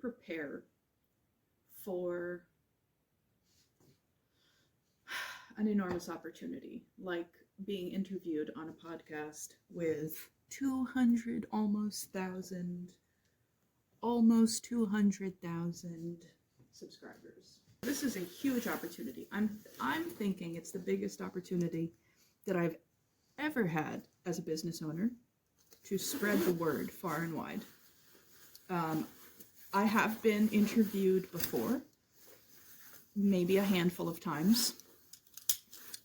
prepare for an enormous opportunity, like being interviewed on a podcast with 200,000 subscribers. This is a huge opportunity. I'm thinking it's the biggest opportunity that I've ever had as a business owner to spread the word far and wide. I have been interviewed before, maybe a handful of times,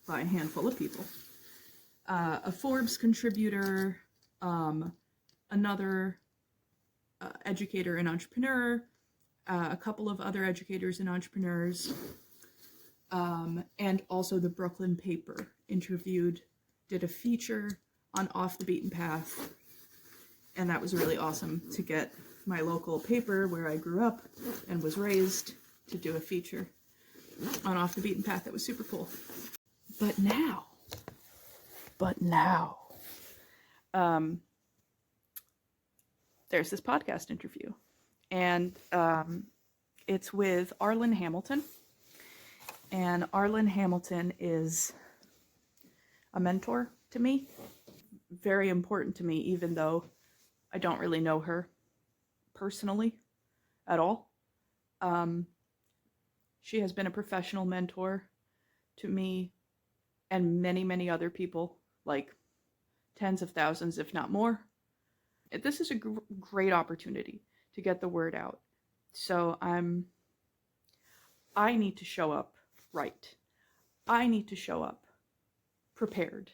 by a handful of people. A Forbes contributor, another educator and entrepreneur, a couple of other educators and entrepreneurs, and also the Brooklyn paper did a feature on Off the Beaten Path, and that was really awesome to get my local paper where I grew up and was raised to do a feature on Off the Beaten Path. That was super cool. But now, there's this podcast interview, and it's with Arlen Hamilton, and Arlen Hamilton is a mentor to me, very important to me, even though I don't really know her personally at all. She has been a professional mentor to me and many, many other people, like tens of thousands, if not more. This is a great opportunity to get the word out. So I need to show up right. I need to show up prepared.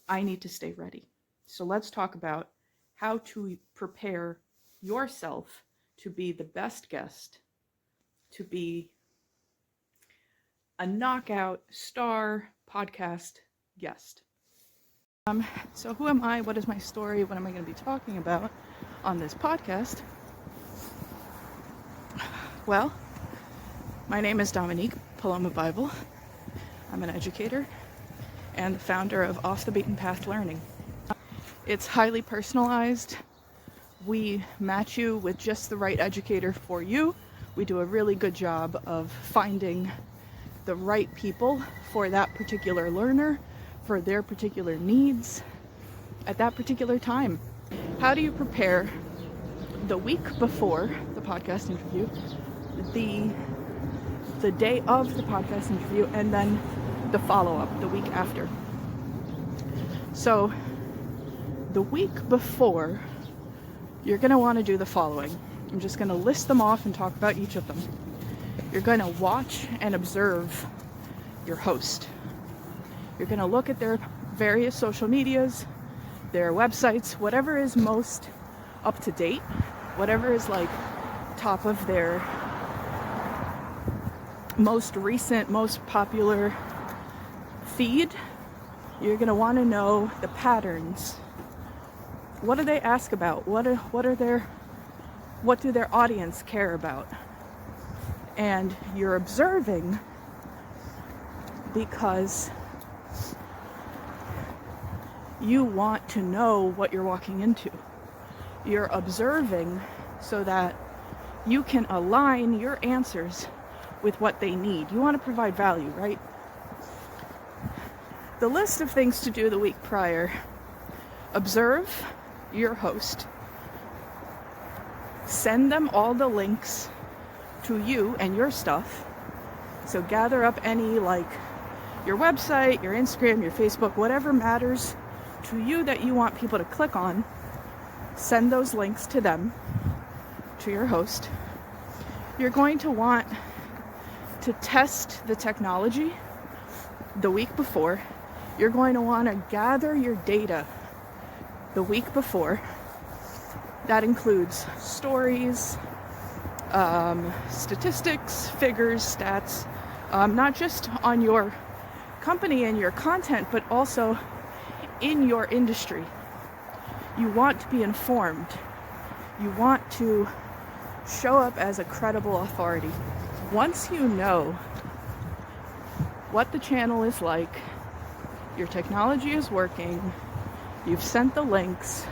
I need to stay ready. So let's talk about how to prepare yourself to be the best guest, to be a knockout star podcast guest. So who am I? What is my story? What am I going to be talking about on this podcast? Well, my name is Dominique Paloma Bible. I'm an educator and the founder of Off the Beaten Path Learning. It's highly personalized. We match you with just the right educator for you. We do a really good job of finding the right people for that particular learner, for their particular needs at that particular time. How do you prepare the week before the podcast interview, the day of the podcast interview, and then the follow-up the week after? So the week before, you're going to want to do the following. I'm just going to list them off and talk about each of them. You're going to watch and observe your host. You're going to look at their various social medias, their websites, whatever is most up to date, whatever is like top of their most recent, most popular feed. You're going to want to know the patterns. What do they ask about? What do their audience care about? And you're observing because you want to know what you're walking into. You're observing so that you can align your answers with what they need. You want to provide value, right? The list of things to do the week prior: observe your host, send them all the links to you and your stuff. So gather up any, like your website, your Instagram, your Facebook, whatever matters to you that you want people to click on. Send those links to them, to your host. You're going to want to test the technology the week before. You're going to want to gather your data the week before. That includes stories, statistics, figures, stats, not just on your company and your content, but also in your industry. You want to be informed. You want to show up as a credible authority. Once you know what the channel is like, your technology is working, you've sent the links,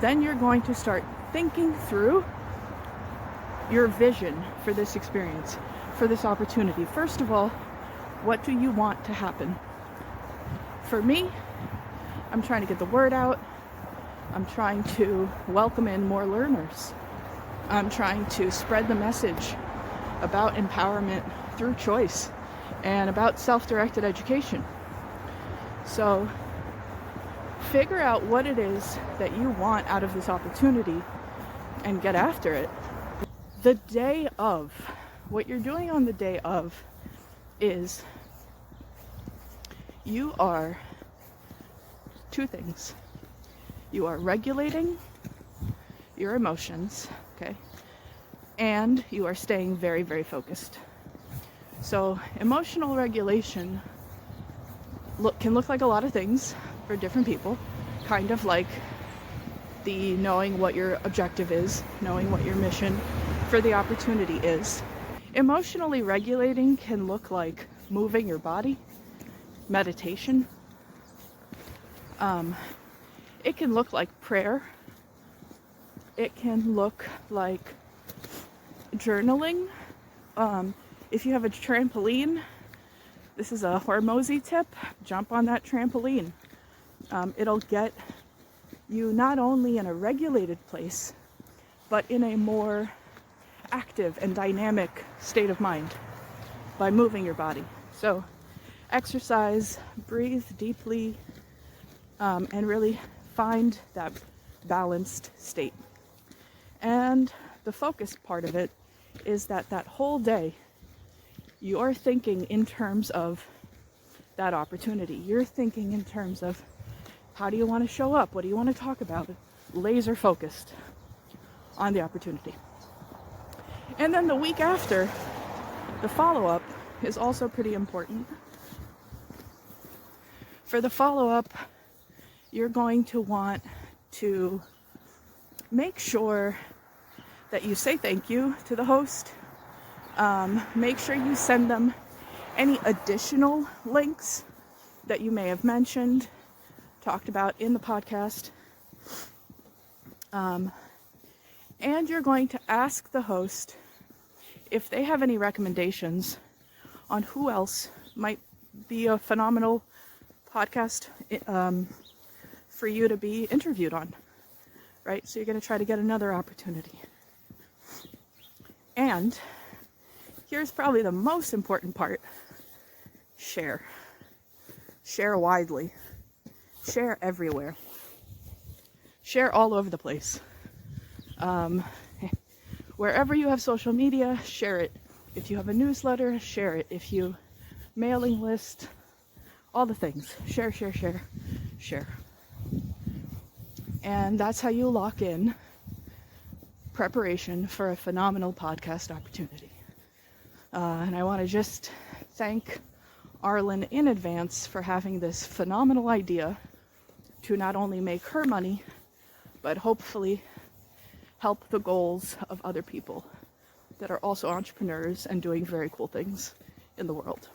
then you're going to start thinking through your vision for this experience, for this opportunity. First of all, what do you want to happen? For me, I'm trying to get the word out. I'm trying to welcome in more learners. I'm trying to spread the message about empowerment through choice and about self-directed education. So figure out what it is that you want out of this opportunity and get after it. The day of, what you're doing on the day of is you are two things. You are regulating your emotions, okay? And you are staying very, very focused. So emotional regulation can look like a lot of things for different people, kind of like the knowing what your objective is, knowing what your mission for the opportunity is. Emotionally regulating can look like moving your body, meditation. It can look like prayer. It can look like journaling. If you have a trampoline, this is a Hormozy tip, jump on that trampoline. It'll get you not only in a regulated place, but in a more active and dynamic state of mind by moving your body. So exercise, breathe deeply, and really find that balanced state. And the focus part of it is that whole day you're thinking in terms of that opportunity. You're thinking in terms of how do you want to show up? What do you want to talk about? Laser focused on the opportunity. And then the week after, the follow-up is also pretty important. For the follow-up, you're going to want to make sure that you say thank you to the host. Make sure you send them any additional links that you may have mentioned, talked about in the podcast. And you're going to ask the host if they have any recommendations on who else might be a phenomenal podcast for you to be interviewed on, right? So you're going to try to get another opportunity. And here's probably the most important part. Share. Share widely. Share everywhere. Share all over the place. Wherever you have social media, share it. If you have a newsletter, share it. If you mailing list, all the things. Share, share, share, share. And that's how you lock in preparation for a phenomenal podcast opportunity. And I want to just thank Arlen in advance for having this phenomenal idea to not only make her money, but hopefully help the goals of other people that are also entrepreneurs and doing very cool things in the world.